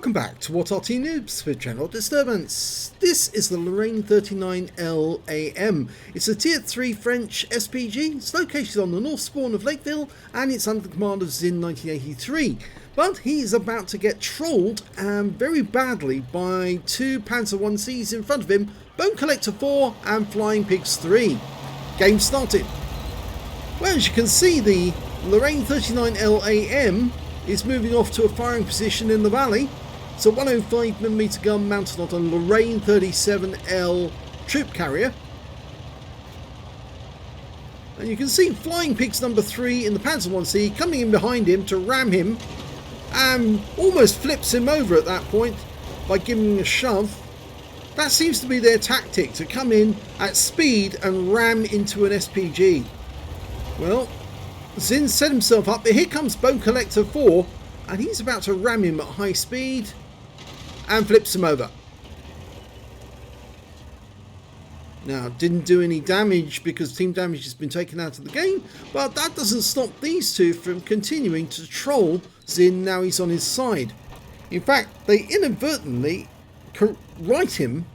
Welcome back to what Arty Noobs for Channel Disturbance. This is the Lorraine 39LAM. It's a Tier 3 French SPG. It's located on the north spawn of Lakeville and it's under the command of Zin 1983. But he's about to get trolled and very badly by two Panzer 1Cs in front of him, BONEcollector4 and flyingpigs3. Game started. Well, as you can see, the Lorraine 39LAM is moving off to a firing position in the valley. It's a 105mm gun mounted on a Lorraine 37L troop carrier. And you can see Flying Pigs number 3 in the Panzer 1C coming in behind him to ram him and almost flips him over at that point by giving him a shove. That seems to be their tactic, to come in at speed and ram into an SPG. Well, Zin set himself up, but here comes BONEcollector4 and he's about to ram him at high speed and flips him over. Now, didn't do any damage because team damage has been taken out of the game, but that doesn't stop these two from continuing to troll Zin now he's on his side. In fact, they inadvertently right him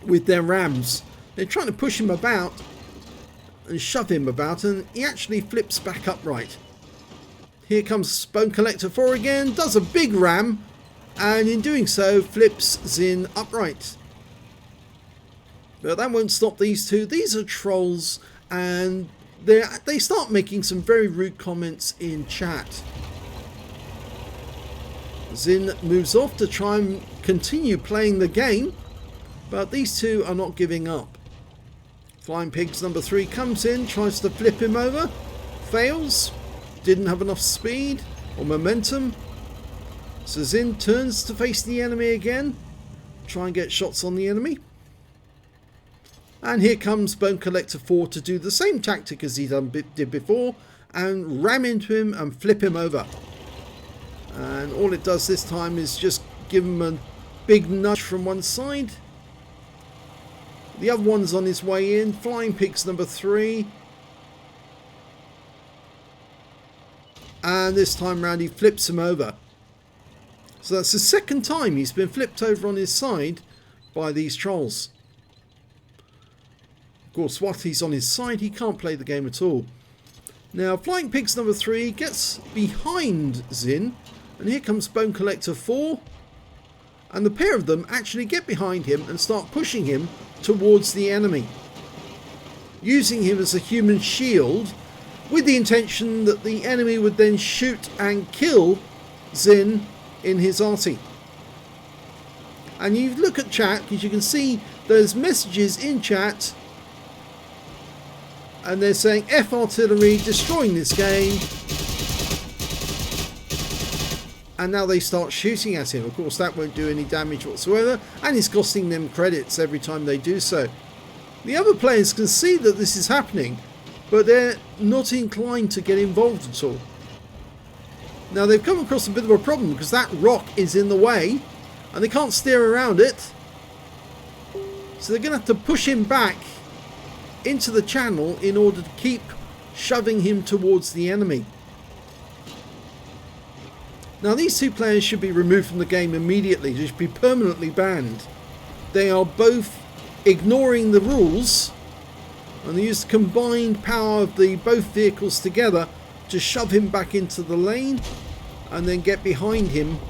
with their rams. They're trying to push him about and shove him about, and he actually flips back upright. Here comes BONEcollector4 again, does a big ram, and in doing so flips Zin upright. But that won't stop these two. These are trolls, and they start making some very rude comments in chat. Zin moves off to try and continue playing the game, but these two are not giving up. Flying Pigs number 3 comes in, tries to flip him over, fails, didn't have enough speed or momentum. So Zin turns to face the enemy again, try and get shots on the enemy. And here comes BONEcollector4 to do the same tactic as he did before and ram into him and flip him over. And all it does this time is just give him a big nudge from one side. The other one's on his way in. Flying Pigs number 3. And this time round he flips him over. So that's the second time he's been flipped over on his side by these trolls. Of course, while he's on his side, he can't play the game at all. Now, Flying Pigs number 3 gets behind Zin. And here comes BONEcollector4. And the pair of them actually get behind him and start pushing him towards the enemy, using him as a human shield with the intention that the enemy would then shoot and kill Zin in his Arty. And you look at chat because you can see there's messages in chat and they're saying F artillery, destroying this game. And now they start shooting at him. Of course, that won't do any damage whatsoever, and it's costing them credits every time they do so. The other players can see that this is happening, but they're not inclined to get involved at all. Now, they've come across a bit of a problem because that rock is in the way, and they can't steer around it. So they're going to have to push him back into the channel in order to keep shoving him towards the enemy. Now, these two players should be removed from the game immediately. They should be permanently banned. They are both ignoring the rules, and they use the combined power of both vehicles together to shove him back into the lane and then get behind him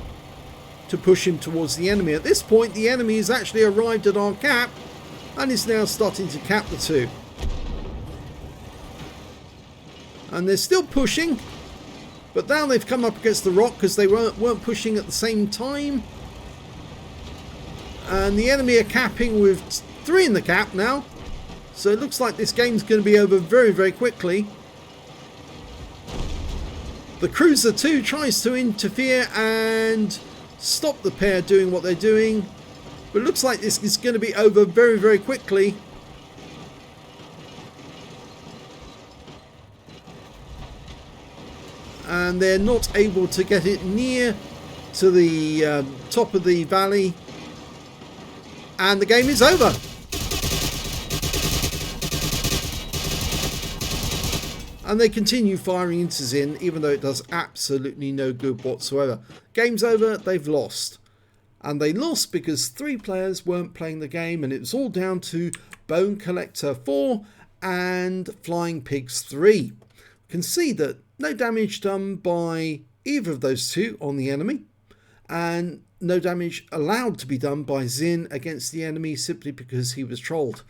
to push him towards the enemy. At this point, the enemy has actually arrived at our cap and is now starting to cap the two. And they're still pushing. But now they've come up against the rock because they weren't pushing at the same time. And the enemy are capping with 3 in the cap now. So it looks like this game's going to be over very, very quickly. The Cruiser 2 tries to interfere and stop the pair doing what they're doing. But it looks like this is going to be over very, very quickly. And they're not able to get it near to the top of the valley, and the game is over. And they continue firing into Zin, even though it does absolutely no good whatsoever. Game's over, they've lost. And they lost because 3 players weren't playing the game, and it was all down to BONEcollector4 and flyingpigs3. You can see that no damage done by either of those two on the enemy, and no damage allowed to be done by Zin against the enemy simply because he was trolled.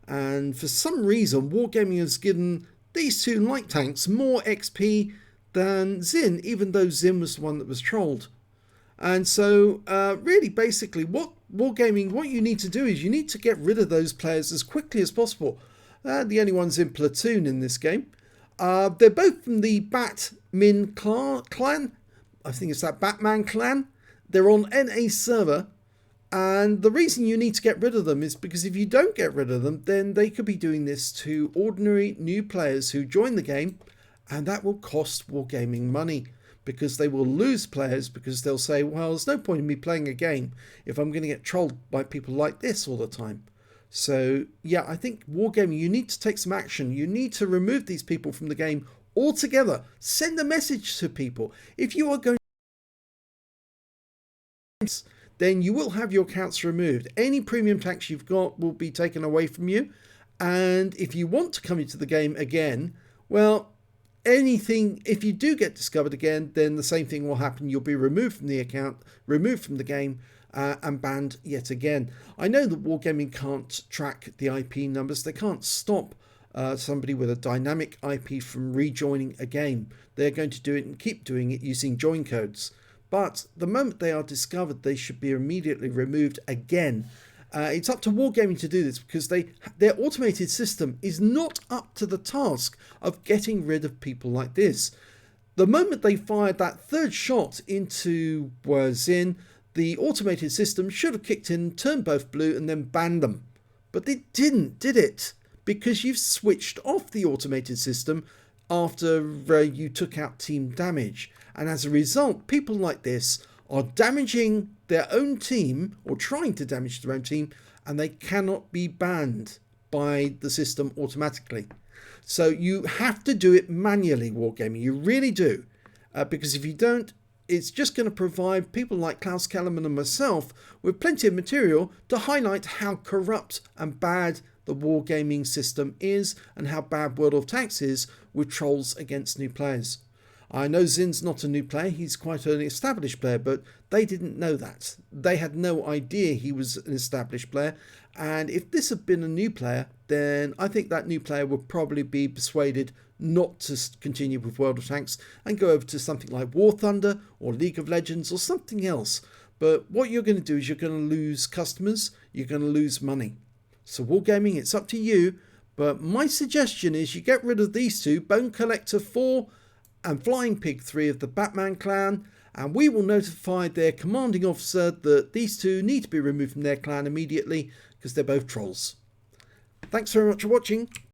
And for some reason, Wargaming has given these two light tanks more XP than Zin, even though Zin was the one that was trolled. And so really basically what Wargaming, what you need to do is you need to get rid of those players as quickly as possible. The only ones in platoon in this game. They're both from the BATMN clan. I think it's that BATMN clan. They're on NA server. And the reason you need to get rid of them is because if you don't get rid of them, then they could be doing this to ordinary new players who join the game. And that will cost Wargaming money, because they will lose players, because they'll say, well, there's no point in me playing a game if I'm going to get trolled by people like this all the time. So yeah, I think Wargaming, you need to take some action. You need to remove these people from the game altogether. Send a message to people. If you are going to, then you will have your accounts removed. Any premium tax you've got will be taken away from you. And if you want to come into the game again, well, anything, if you do get discovered again, then the same thing will happen. You'll be removed from the account, removed from the game, and banned yet again. I know that Wargaming can't track the IP numbers. They can't stop somebody with a dynamic IP from rejoining a game. They're going to do it and keep doing it using join codes. But the moment they are discovered, they should be immediately removed again. It's up to Wargaming to do this, because their automated system is not up to the task of getting rid of people like this. The moment they fired that third shot into Zin, the automated system should have kicked in, turned both blue, and then banned them. But it didn't, did it? Because you've switched off the automated system after you took out team damage. And as a result, people like this are damaging their own team, or trying to damage their own team, and they cannot be banned by the system automatically. So you have to do it manually, Wargaming. You really do. Because if you don't, it's just going to provide people like Klaus Kellerman and myself with plenty of material to highlight how corrupt and bad the Wargaming system is, and how bad World of Tanks is with trolls against new players. I know Zin's not a new player, he's quite an established player, but they didn't know that. They had no idea he was an established player, and if this had been a new player, then I think that new player would probably be persuaded not to continue with World of Tanks and go over to something like War Thunder or League of Legends or something else. But what you're going to do is you're going to lose customers, you're going to lose money. So Wargaming, it's up to you, but my suggestion is you get rid of these two, BONEcollector4 and flyingpig3 of the BATMN clan, and we will notify their commanding officer that these two need to be removed from their clan immediately, because they're both trolls. Thanks very much for watching.